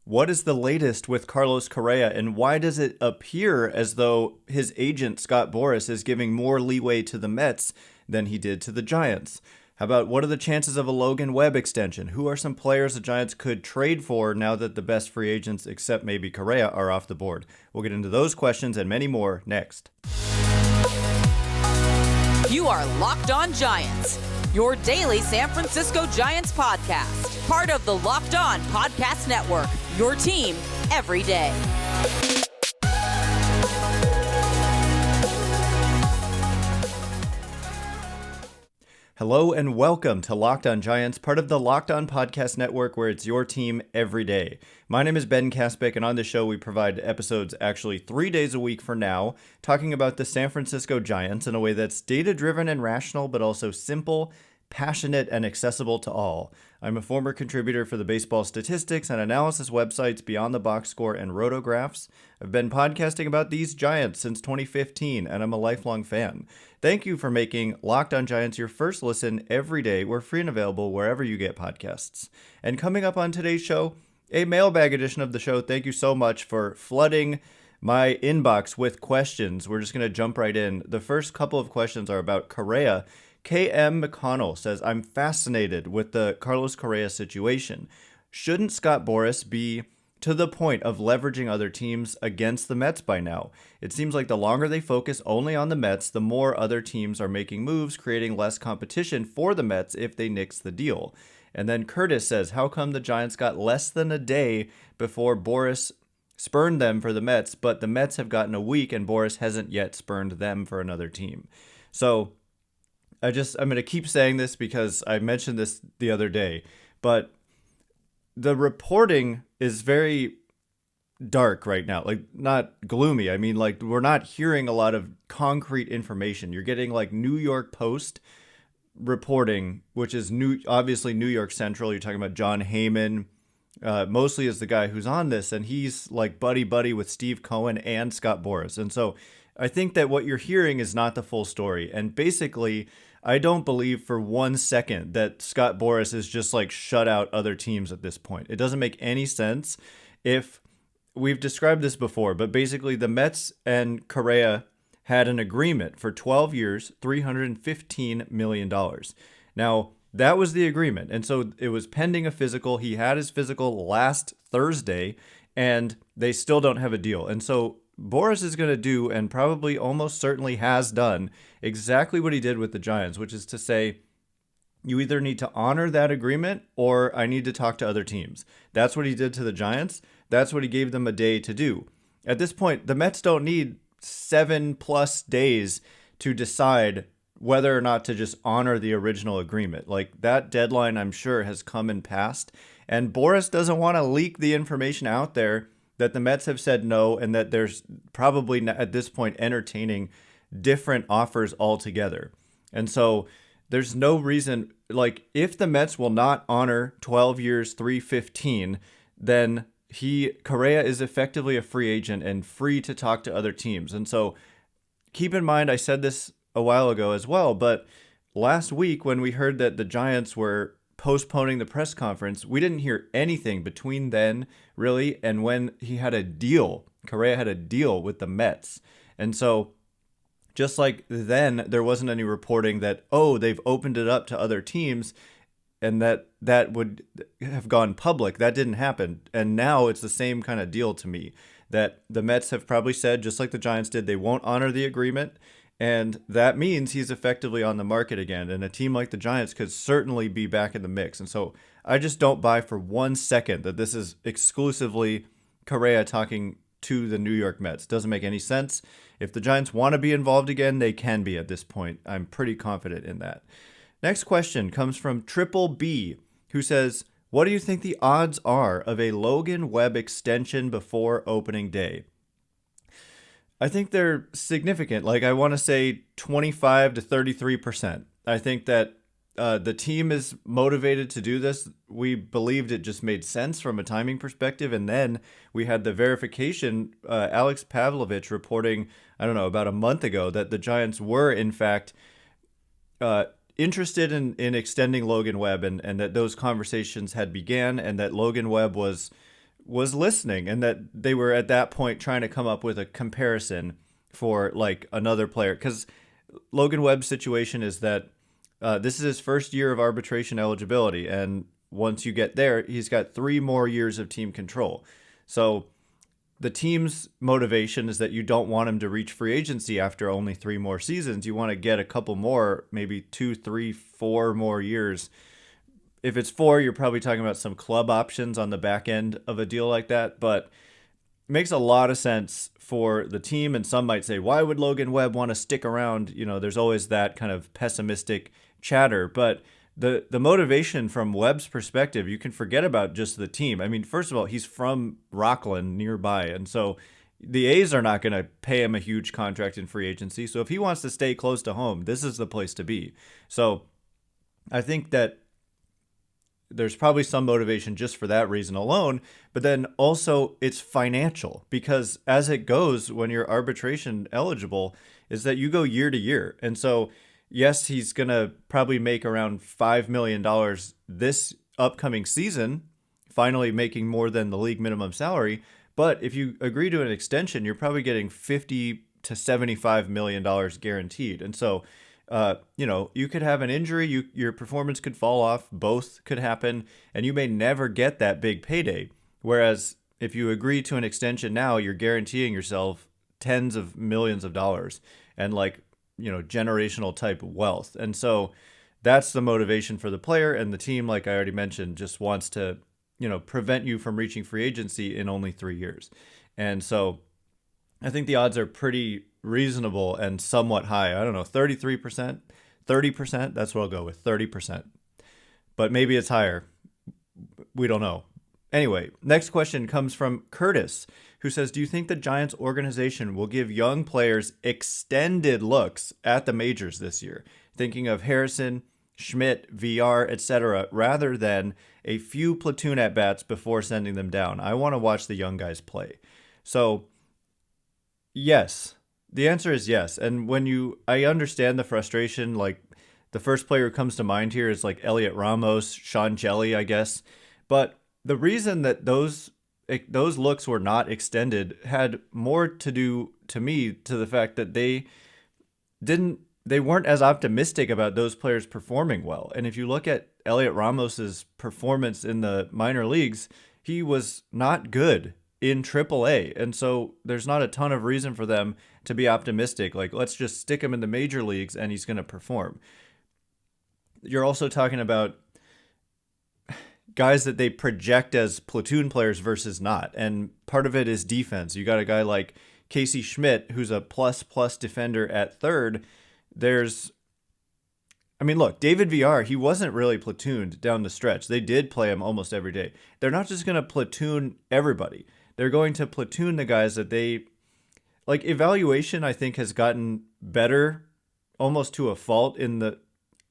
What is the latest with Carlos Correa, and why does it appear as though his agent, Scott Boras, is giving more leeway to the Mets than he did to the Giants? How about what are the chances of a Logan Webb extension? Who are some players the Giants could trade for now that the best free agents, except maybe Correa, are off the board? We'll get into those questions and many more next. You are Locked On Giants, your daily San Francisco Giants podcast. Part of the Locked On Podcast Network, your team every day. Hello and welcome to Locked On Giants, part of the Locked On Podcast Network, where it's your team every day. My name is Ben Kaspick, and on this show we provide episodes actually 3 days a week for now, talking about the San Francisco Giants in a way that's data-driven and rational, but also simple, passionate, and accessible to all. I'm a former contributor for the baseball statistics and analysis websites Beyond the Box Score and Rotographs. I've been podcasting about these Giants since 2015, and I'm a lifelong fan. Thank you for making Locked On Giants your first listen every day. We're free and available wherever you get podcasts. And coming up on today's show, a mailbag edition of the show. Thank you so much for flooding my inbox with questions. We're just going to jump right in. The first couple of questions are about Correa. KM McConnell says, I'm fascinated with the Carlos Correa situation. Shouldn't Scott Boras be to the point of leveraging other teams against the Mets by now? It seems like the longer they focus only on the Mets, the more other teams are making moves, creating less competition for the Mets if they nix the deal. And then Curtis says, how come the Giants got less than a day before Boras spurned them for the Mets, but the Mets have gotten a week and Boras hasn't yet spurned them for another team? So I'm going to keep saying this because I mentioned this the other day, but the reporting is very dark right now. Like, not gloomy. I mean, like, we're not hearing a lot of concrete information. You're getting like New York Post reporting, which is obviously New York Central. You're talking about John Heyman, mostly is the guy who's on this, and he's like buddy with Steve Cohen and Scott Boras. And so I think that what you're hearing is not the full story. And basically, I don't believe for 1 second that Scott Boras is just like shut out other teams at this point. It doesn't make any sense. If we've described this before, but basically the Mets and Correa had an agreement for 12 years, $315 million. Now, that was the agreement. And so it was pending a physical. He had his physical last Thursday, and they still don't have a deal. And so Boras is going to do, and probably almost certainly has done, exactly what he did with the Giants, which is to say, you either need to honor that agreement or I need to talk to other teams. That's what he did to the Giants. That's what he gave them a day to do. At this point, the Mets don't need 7+ days to decide whether or not to just honor the original agreement. Like, that deadline, I'm sure, has come and passed. And Boras doesn't want to leak the information out there that the Mets have said no, and that there's probably at this point entertaining different offers altogether. And so there's no reason, like, if the Mets will not honor 12 years, $315, then Correa is effectively a free agent and free to talk to other teams. And so keep in mind, I said this a while ago as well, but last week when we heard that the Giants were postponing the press conference, we didn't hear anything between then, really, and when Correa had a deal with the Mets. And so just like then, there wasn't any reporting that, they've opened it up to other teams and that would have gone public. That didn't happen. And now it's the same kind of deal to me, that the Mets have probably said, just like the Giants did, they won't honor the agreement. And that means he's effectively on the market again. And a team like the Giants could certainly be back in the mix. And so I just don't buy for 1 second that this is exclusively Correa talking to the New York Mets. Doesn't make any sense. If the Giants want to be involved again, they can be at this point. I'm pretty confident in that. Next question comes from Triple B, who says, what do you think the odds are of a Logan Webb extension before opening day? I think they're significant. Like, I want to say 25 to 33%. I think that the team is motivated to do this. We believed it just made sense from a timing perspective. And then we had the verification, Alex Pavlovich reporting, about a month ago, that the Giants were, in fact, interested in extending Logan Webb, and that those conversations had began, and that Logan Webb was was listening and that they were at that point trying to come up with a comparison for like another player. Because Logan Webb's situation is that this is his first year of arbitration eligibility. And once you get there, he's got 3 more years of team control. So the team's motivation is that you don't want him to reach free agency after only 3 more seasons. You want to get a couple more, maybe 2, 3, 4 more years. If it's 4, you're probably talking about some club options on the back end of a deal like that. But it makes a lot of sense for the team. And some might say, why would Logan Webb want to stick around? You know, there's always that kind of pessimistic chatter. But the motivation from Webb's perspective, you can forget about just the team. I mean, first of all, he's from Rockland nearby. And so the A's are not going to pay him a huge contract in free agency. So if he wants to stay close to home, this is the place to be. So I think that there's probably some motivation just for that reason alone. But then also it's financial, because as it goes when you're arbitration eligible is that you go year to year. And so yes, he's going to probably make around $5 million this upcoming season, finally making more than the league minimum salary. But if you agree to an extension, you're probably getting $50 to $75 million guaranteed. And so, you could have an injury, your performance could fall off, both could happen, and you may never get that big payday. Whereas if you agree to an extension now, you're guaranteeing yourself tens of millions of dollars and generational type wealth. And so that's the motivation for the player, and the team, like I already mentioned, just wants to, prevent you from reaching free agency in only 3 years. And so I think the odds are pretty reasonable and somewhat high. I don't know, 33%, 30%, that's what I'll go with, 30%. But maybe it's higher. We don't know. Anyway, next question comes from Curtis, who says, do you think the Giants organization will give young players extended looks at the majors this year? Thinking of Harrison, Schmidt, VR, etc., rather than a few platoon at-bats before sending them down. I want to watch the young guys play. So, yes. The answer is yes. And I understand the frustration. Like, the first player who comes to mind here is like Heliot Ramos, Sean Jelly, I guess. But the reason that those looks were not extended had more to do, to me, to the fact that they weren't as optimistic about those players performing well. And if you look at Heliot Ramos's performance in the minor leagues, he was not good in AAA. And so there's not a ton of reason for them to be optimistic. Like, let's just stick him in the major leagues and he's going to perform. You're also talking about guys that they project as platoon players versus not. And part of it is defense. You got a guy like Casey Schmidt, who's a plus defender at third. Look, David VR, he wasn't really platooned down the stretch. They did play him almost every day. They're not just going to platoon everybody. They're going to platoon the guys that they like. Evaluation, I think, has gotten better almost to a fault in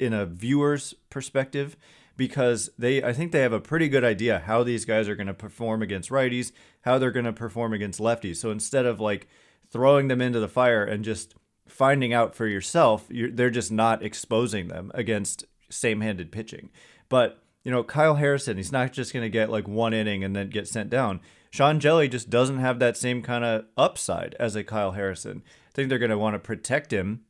a viewer's perspective, because I think they have a pretty good idea how these guys are going to perform against righties, how they're going to perform against lefties. So instead of like throwing them into the fire and just finding out for yourself, they're just not exposing them against same-handed pitching. But, Kyle Harrison, he's not just going to get like 1 inning and then get sent down. Sean Jelly just doesn't have that same kind of upside as a Kyle Harrison. I think they're going to want to protect him.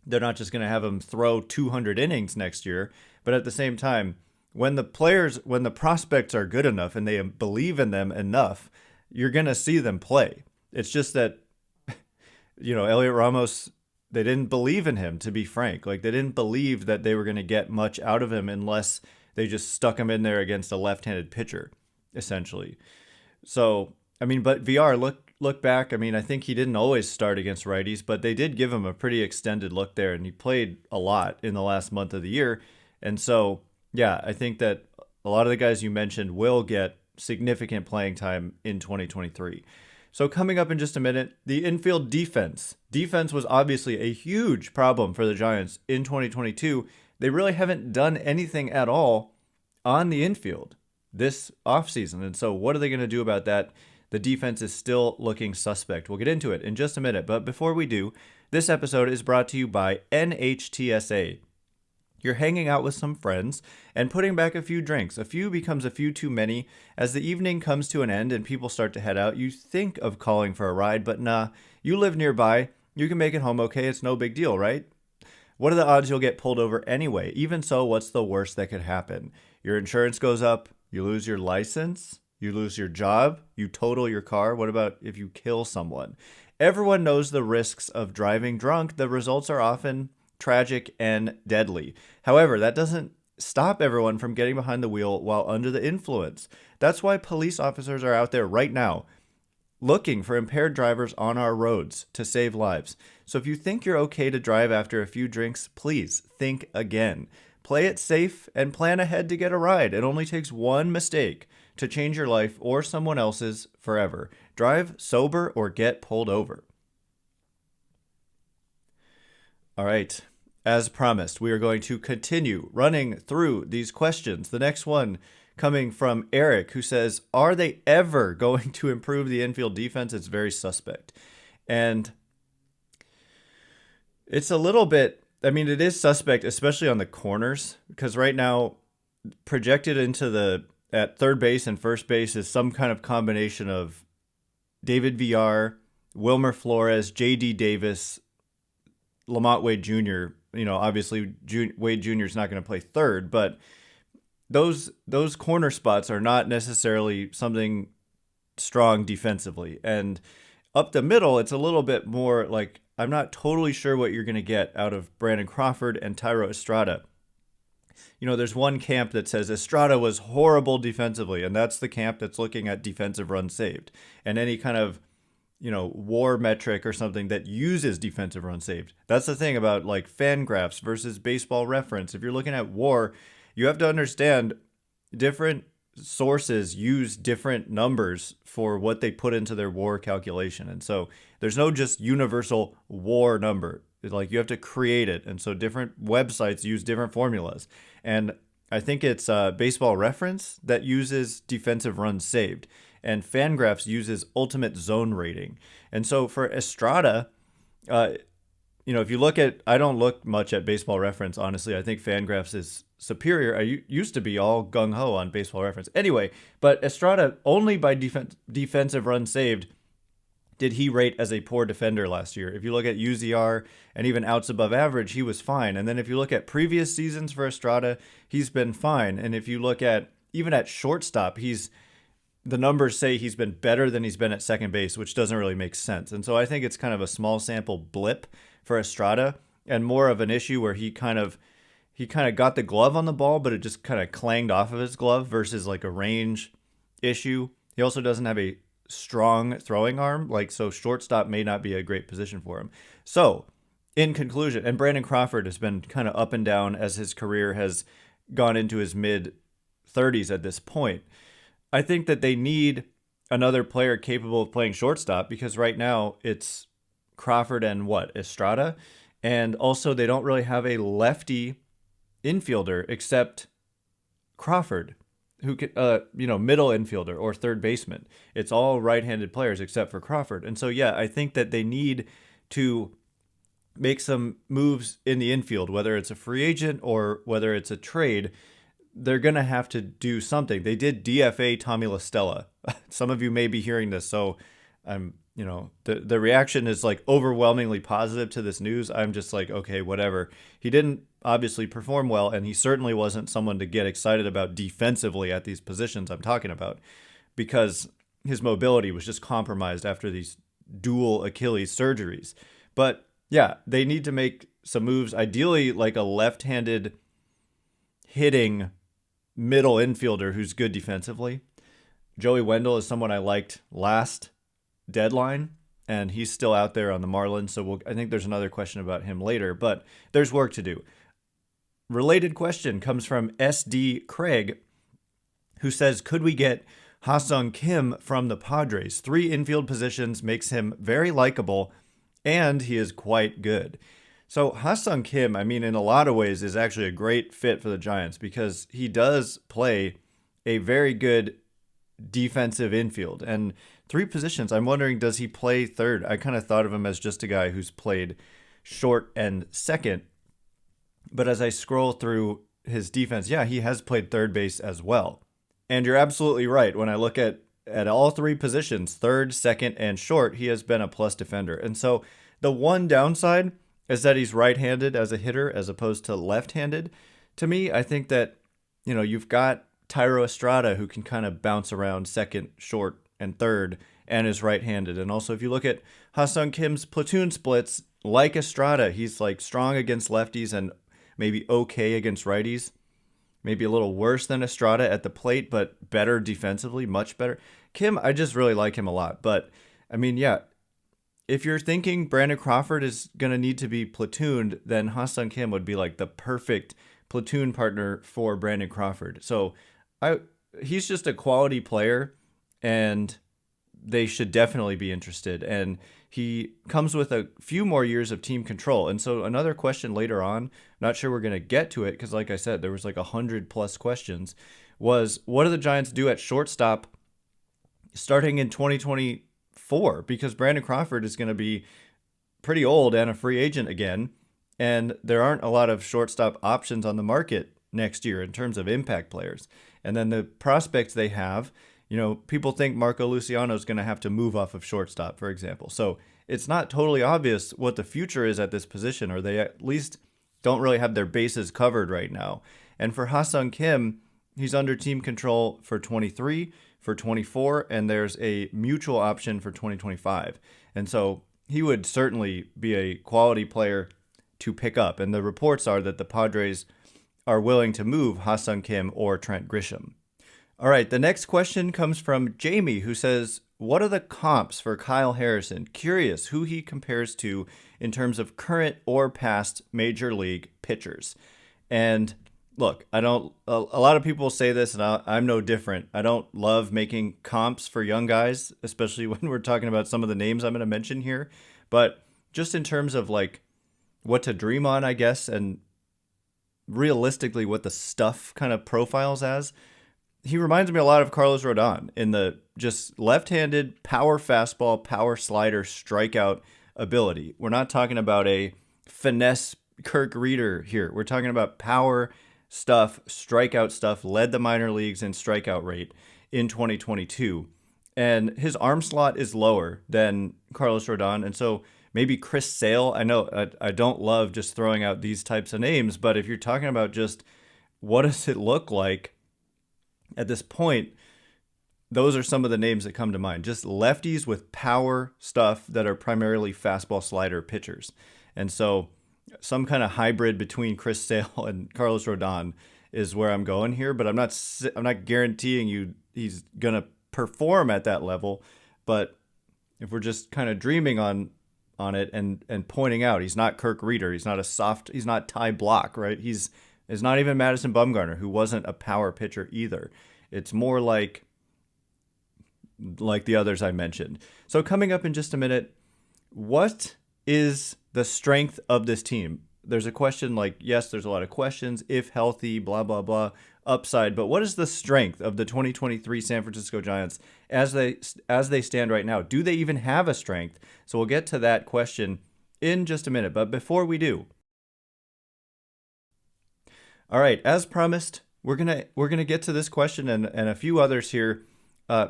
They're not just going to have him throw 200 innings next year. But at the same time, when the prospects are good enough and they believe in them enough, you're going to see them play. It's just that, Heliot Ramos, they didn't believe in him, to be frank. Like, they didn't believe that they were going to get much out of him unless they just stuck him in there against a left-handed pitcher, essentially. So, but VR, look back. I think he didn't always start against righties, but they did give him a pretty extended look there, and he played a lot in the last month of the year. And so, yeah, I think that a lot of the guys you mentioned will get significant playing time in 2023. So coming up in just a minute, the infield defense. Defense was obviously a huge problem for the Giants in 2022. They really haven't done anything at all on the infield this offseason. And so what are they going to do about that? The defense is still looking suspect. We'll get into it in just a minute. But before we do, this episode is brought to you by NHTSA. You're hanging out with some friends and putting back a few drinks. A few becomes a few too many. As the evening comes to an end and people start to head out, you think of calling for a ride, but nah, you live nearby. You can make it home okay. It's no big deal, right? What are the odds you'll get pulled over anyway? Even so, what's the worst that could happen? Your insurance goes up, you lose your license, you lose your job, you total your car. What about if you kill someone? Everyone knows the risks of driving drunk. The results are often tragic and deadly. However, that doesn't stop everyone from getting behind the wheel while under the influence. That's why police officers are out there right now looking for impaired drivers on our roads to save lives. So if you think you're okay to drive after a few drinks, please think again. Play it safe and plan ahead to get a ride. It only takes one mistake to change your life or someone else's forever. Drive sober or get pulled over. All right. As promised, we are going to continue running through these questions. The next one coming from Eric, who says, are they ever going to improve the infield defense? It's very suspect. And it's a little bit, it is suspect, especially on the corners, because right now projected at third base and first base is some kind of combination of David Villar, Wilmer Flores, J.D. Davis, Lamont Wade Jr. Obviously Wade Jr. is not going to play third, but those corner spots are not necessarily something strong defensively. And up the middle, it's a little bit more like, I'm not totally sure what you're going to get out of Brandon Crawford and Thairo Estrada. There's one camp that says Estrada was horrible defensively, and that's the camp that's looking at defensive runs saved. And any kind of WAR metric or something that uses defensive runs saved. That's the thing about like Fangraphs versus Baseball Reference. If you're looking at WAR, you have to understand different sources use different numbers for what they put into their WAR calculation. And so there's no just universal WAR number. It's like you have to create it. And so different websites use different formulas. And I think it's Baseball Reference that uses defensive runs saved. And Fangraphs uses ultimate zone rating. And so for Estrada, if you look at, I don't look much at Baseball Reference, honestly. I think Fangraphs is superior. I used to be all gung-ho on Baseball Reference. Anyway, but Estrada, only by defensive runs saved did he rate as a poor defender last year. If you look at UZR and even outs above average, he was fine. And then if you look at previous seasons for Estrada, he's been fine. And if you look at, even at shortstop, the numbers say he's been better than he's been at second base, which doesn't really make sense. And so I think it's kind of a small sample blip for Estrada and more of an issue where he kind of got the glove on the ball, but it just kind of clanged off of his glove versus like a range issue. He also doesn't have a strong throwing arm, so shortstop may not be a great position for him. So in conclusion, and Brandon Crawford has been kind of up and down as his career has gone into his mid 30s at this point. I think that they need another player capable of playing shortstop because right now it's Crawford and Estrada. And also they don't really have a lefty infielder except Crawford, who could, middle infielder or third baseman. It's all right-handed players except for Crawford. And so, yeah, I think that they need to make some moves in the infield, whether it's a free agent or whether it's a trade. They're going to have to do something. They did DFA Tommy La Stella. Some of you may be hearing this, so the reaction is like overwhelmingly positive to this news. I'm just like, okay, whatever. He didn't obviously perform well, and he certainly wasn't someone to get excited about defensively at these positions I'm talking about because his mobility was just compromised after these dual Achilles surgeries. But yeah, they need to make some moves, ideally like a left-handed hitting middle infielder who's good defensively. Joey Wendell is someone I liked last deadline, and he's still out there on the Marlins, so I think there's another question about him later, but there's work to do. Related question comes from SD Craig, who says, could we get Ha-Sung Kim from the Padres? 3 infield positions makes him very likable, and he is quite good. So Ha-Sung Kim, in a lot of ways, is actually a great fit for the Giants because he does play a very good defensive infield. And 3 positions, I'm wondering, does he play third? I kind of thought of him as just a guy who's played short and second. But as I scroll through his defense, yeah, he has played third base as well. And you're absolutely right. When I look at all three positions, third, second, and short, he has been a plus defender. And so the one downside is that he's right-handed as a hitter as opposed to left-handed. To me, I think that, you've got Thairo Estrada who can kind of bounce around second, short, and third and is right-handed. And also if you look at Ha-Seong Kim's platoon splits, like Estrada, he's like strong against lefties and maybe okay against righties. Maybe a little worse than Estrada at the plate, but better defensively, much better. Kim, I just really like him a lot. But, I mean, yeah, if you're thinking Brandon Crawford is going to need to be platooned, then Ha-Seong Kim would be like the perfect platoon partner for Brandon Crawford. So he's just a quality player, and they should definitely be interested. And he comes with a few more years of team control. And so another question later on, not sure we're going to get to it because like I said, there was like 100+ questions, was what do the Giants do at shortstop starting in 2024? Because Brandon Crawford is going to be pretty old and a free agent again. And there aren't a lot of shortstop options on the market next year in terms of impact players. And then the prospects they have, people think Marco Luciano is going to have to move off of shortstop, for example. So it's not totally obvious what the future is at this position, or they at least don't really have their bases covered right now. And for Ha-Seong Kim, he's under team control for 23, for 24, and there's a mutual option for 2025. And so he would certainly be a quality player to pick up. And the reports are that the Padres are willing to move Ha-Seong Kim or Trent Grisham. All right, the next question comes from Jamie, who says, what are the comps for Kyle Harrison? Curious who he compares to in terms of current or past major league pitchers. And look, a lot of people say this, and I'm no different. I don't love making comps for young guys, especially when we're talking about some of the names I'm going to mention here. But just in terms of like what to dream on, I guess, and realistically what the stuff kind of profiles as, he reminds me a lot of Carlos Rodon in the just left-handed power fastball, power slider, strikeout ability. We're not talking about a finesse Kirk Reeder here. We're talking about power stuff, strikeout stuff, led the minor leagues in strikeout rate in 2022. And his arm slot is lower than Carlos Rodon. And so maybe Chris Sale. I know I don't love just throwing out these types of names, but if you're talking about just what does it look like at this point, those are some of the names that come to mind. Just lefties with power stuff that are primarily fastball slider pitchers. And so some kind of hybrid between Chris Sale and Carlos Rodon is where I'm going here, but I'm not guaranteeing you he's going to perform at that level. But if we're just kind of dreaming on it and pointing out, he's not Kirk Reeder, he's not Ty Block, right? He's not even Madison Bumgarner, who wasn't a power pitcher either. It's more like the others I mentioned. So coming up in just a minute, what is the strength of this team? There's a question like, yes, there's a lot of questions, if healthy, blah, blah, blah, upside. But what is the strength of the 2023 San Francisco Giants as they stand right now? Do they even have a strength? So we'll get to that question in just a minute. But before we do, all right, as promised, we're gonna get to this question and a few others here.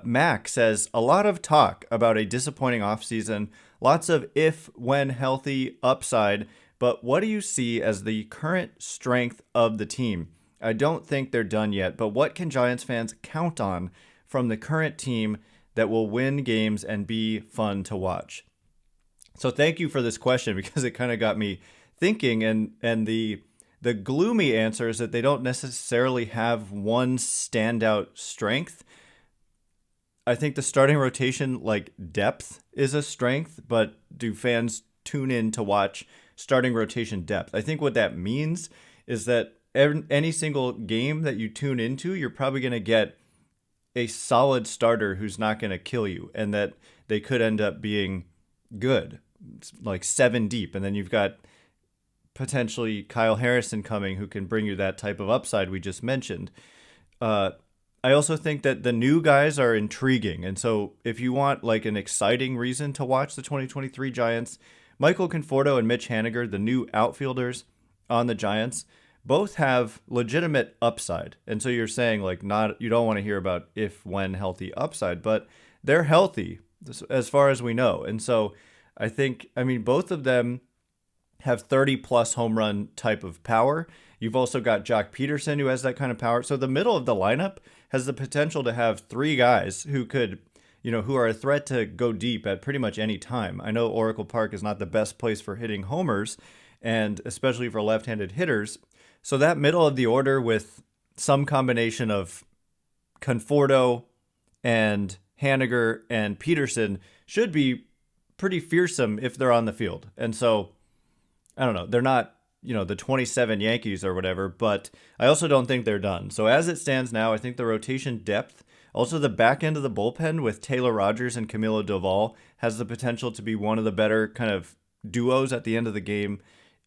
Mac says, a lot of talk about a disappointing offseason, lots of if, when healthy, upside, but what do you see as the current strength of the team? I don't think they're done yet, but what can Giants fans count on from the current team that will win games and be fun to watch? So thank you for this question, because it kind of got me thinking, and the gloomy answer is that they don't necessarily have one standout strength. I think the starting rotation, like depth, is a strength, but do fans tune in to watch starting rotation depth? I think what that means is that any single game that you tune into, you're probably going to get a solid starter who's not going to kill you, and that they could end up being good, like 7 deep. And then you've got potentially Kyle Harrison coming, who can bring you that type of upside we just mentioned. I also think that the new guys are intriguing. And so if you want like an exciting reason to watch the 2023 Giants, Michael Conforto and Mitch Haniger, the new outfielders, on the Giants both have legitimate upside. And so you're saying like not you don't want to hear about if when healthy upside, but they're healthy as far as we know. And so I mean both of them have 30 plus home run type of power. You've also got Jock Peterson who has that kind of power. So the middle of the lineup has the potential to have three guys who could, who are a threat to go deep at pretty much any time. I know Oracle Park is not the best place for hitting homers, and especially for left-handed hitters. So that middle of the order with some combination of Conforto and Haniger and Peterson should be pretty fearsome if they're on the field. And so, I don't know, they're not, the 27 Yankees or whatever, but I also don't think they're done. So as it stands now, I think the rotation depth, also the back end of the bullpen with Taylor Rogers and Camilo Doval has the potential to be one of the better kind of duos at the end of the game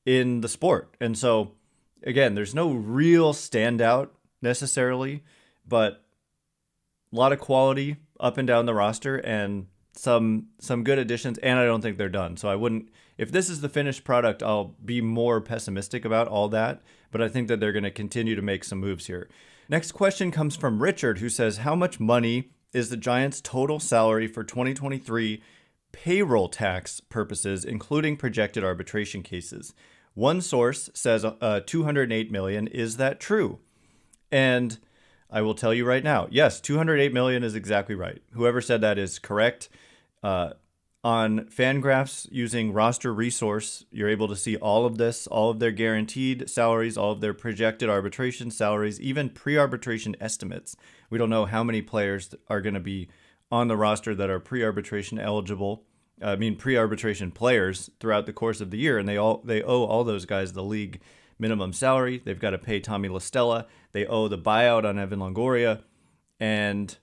in the sport. And so, again, there's no real standout necessarily, but a lot of quality up and down the roster and some good additions, and I don't think they're done. So I wouldn't, if this is the finished product, I'll be more pessimistic about all that, but I think that they're going to continue to make some moves here. Next question comes from Richard, who says, how much money is the Giants' total salary for 2023 payroll tax purposes, including projected arbitration cases? One source says $208 million. Is that true? And I will tell you right now, yes, $208 million is exactly right. Whoever said that is correct. On Fangraphs using Roster Resource, you're able to see all of this, all of their guaranteed salaries, all of their projected arbitration salaries, even pre-arbitration estimates. We don't know how many players are going to be on the roster that are pre-arbitration eligible. Pre-arbitration players throughout the course of the year, and they owe all those guys the league minimum salary. They've got to pay Tommy La Stella. They owe the buyout on Evan Longoria, and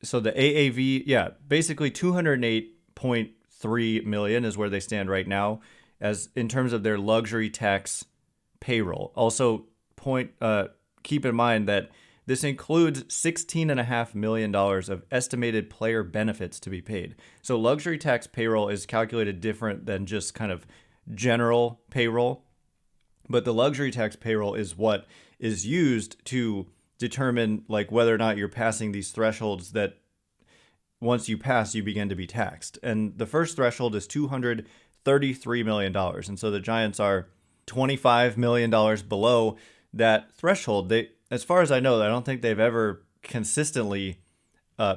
so the AAV, basically $208.3 million is where they stand right now, as in terms of their luxury tax payroll. Also, keep in mind that this includes $16.5 million of estimated player benefits to be paid. So luxury tax payroll is calculated different than just kind of general payroll. But the luxury tax payroll is what is used to determine like whether or not you're passing these thresholds that once you pass, you begin to be taxed. And the first threshold is $233 million. And so the Giants are $25 million below that threshold. As far as I know, I don't think they've ever consistently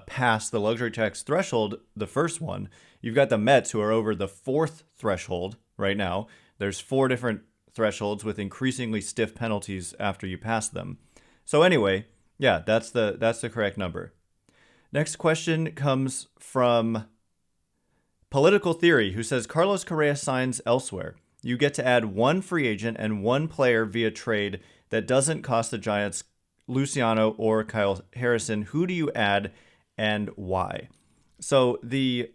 passed the luxury tax threshold, the first one. You've got the Mets who are over the fourth threshold right now. There's 4 different thresholds with increasingly stiff penalties after you pass them. So anyway, that's the correct number. Next question comes from Political Theory, who says Carlos Correa signs elsewhere. You get to add one free agent and one player via trade that doesn't cost the Giants Luciano or Kyle Harrison. Who do you add and why? So the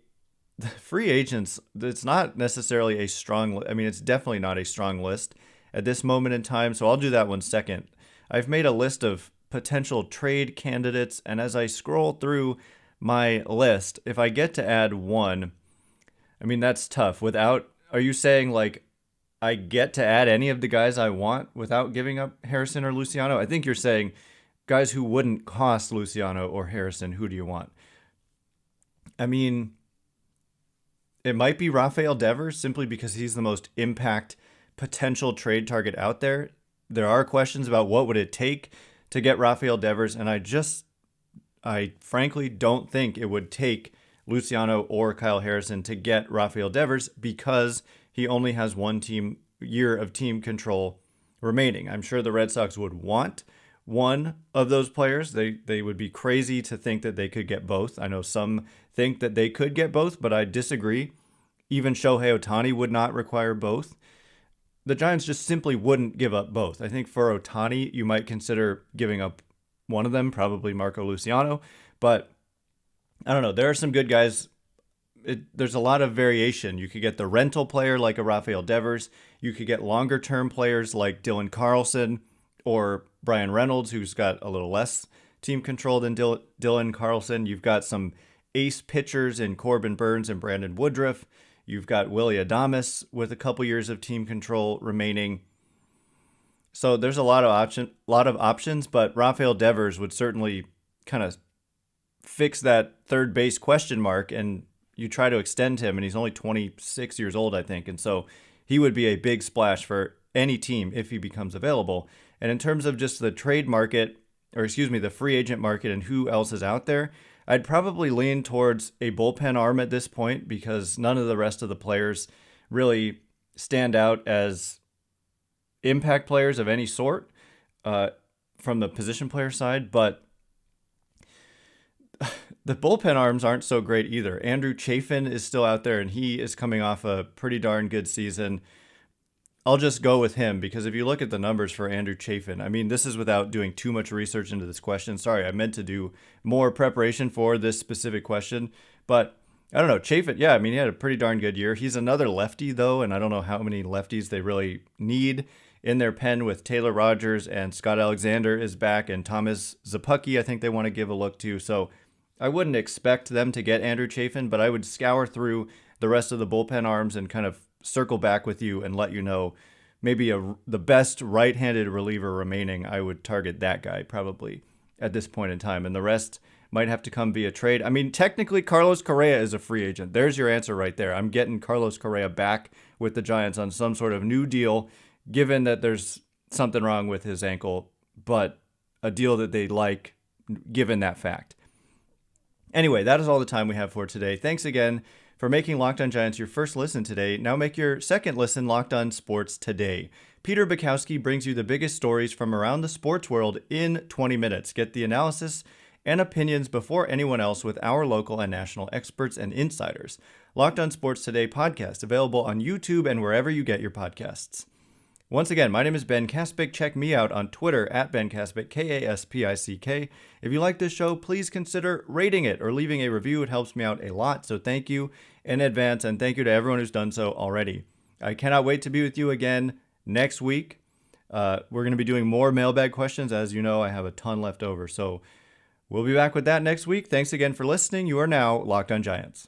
free agents, it's not necessarily a strong, it's definitely not a strong list at this moment in time. So I'll do that one second. I've made a list of potential trade candidates, and as I scroll through my list, if I get to add one, that's tough. Are you saying like I get to add any of the guys I want without giving up Harrison or Luciano? I think you're saying guys who wouldn't cost Luciano or Harrison, who do you want? It might be Rafael Devers simply because he's the most impact potential trade target out there. There are questions about what would it take to get Rafael Devers, and I frankly don't think it would take Luciano or Kyle Harrison to get Rafael Devers because he only has one year of team control remaining. I'm sure the Red Sox would want one of those players. They would be crazy to think that they could get both. I know some think that they could get both, but I disagree. Even Shohei Ohtani would not require both. The Giants just simply wouldn't give up both. I think for Ohtani, you might consider giving up one of them, probably Marco Luciano. But I don't know. There are some good guys. There's a lot of variation. You could get the rental player like a Rafael Devers. You could get longer term players like Dylan Carlson or Brian Reynolds, who's got a little less team control than Dylan Carlson. You've got some ace pitchers in Corbin Burns and Brandon Woodruff. You've got Willy Adames with a couple years of team control remaining. So there's a lot of options, but Rafael Devers would certainly kind of fix that third base question mark, and you try to extend him, and he's only 26 years old, I think. And so he would be a big splash for any team if he becomes available. And in terms of just the trade market, the free agent market and who else is out there, I'd probably lean towards a bullpen arm at this point because none of the rest of the players really stand out as impact players of any sort from the position player side. But the bullpen arms aren't so great either. Andrew Chafin is still out there, and he is coming off a pretty darn good season. I'll just go with him because if you look at the numbers for Andrew Chafin, I mean, this is without doing too much research into this question. Sorry, I meant to do more preparation for this specific question. But I don't know, Chafin, yeah, I mean, he had a pretty darn good year. He's another lefty, though, and I don't know how many lefties they really need in their pen with Taylor Rogers, and Scott Alexander is back, and Thomas Zapucki, I think they want to give a look to. So I wouldn't expect them to get Andrew Chafin, but I would scour through the rest of the bullpen arms and kind of circle back with you and let you know maybe the best right-handed reliever remaining. I would target that guy probably at this point in time, and the rest might have to come via trade. I mean, technically, Carlos Correa is a free agent. There's your answer right there. I'm getting Carlos Correa back with the Giants on some sort of new deal, given that there's something wrong with his ankle, but a deal that they like, given that fact. Anyway, that is all the time we have for today. Thanks again for making Locked On Giants your first listen today. Now make your second listen Locked On Sports Today. Peter Bukowski brings you the biggest stories from around the sports world in 20 minutes. Get the analysis and opinions before anyone else with our local and national experts and insiders. Locked On Sports Today podcast, available on YouTube and wherever you get your podcasts. Once again, my name is Ben Kaspick. Check me out on Twitter at Ben Kaspick, Kaspick. If you like this show, please consider rating it or leaving a review. It helps me out a lot, so thank you in advance, and thank you to everyone who's done so already. I cannot wait to be with you again next week. We're going to be doing more mailbag questions. As you know, I have a ton left over, so we'll be back with that next week. Thanks again for listening. You are now Locked On Giants.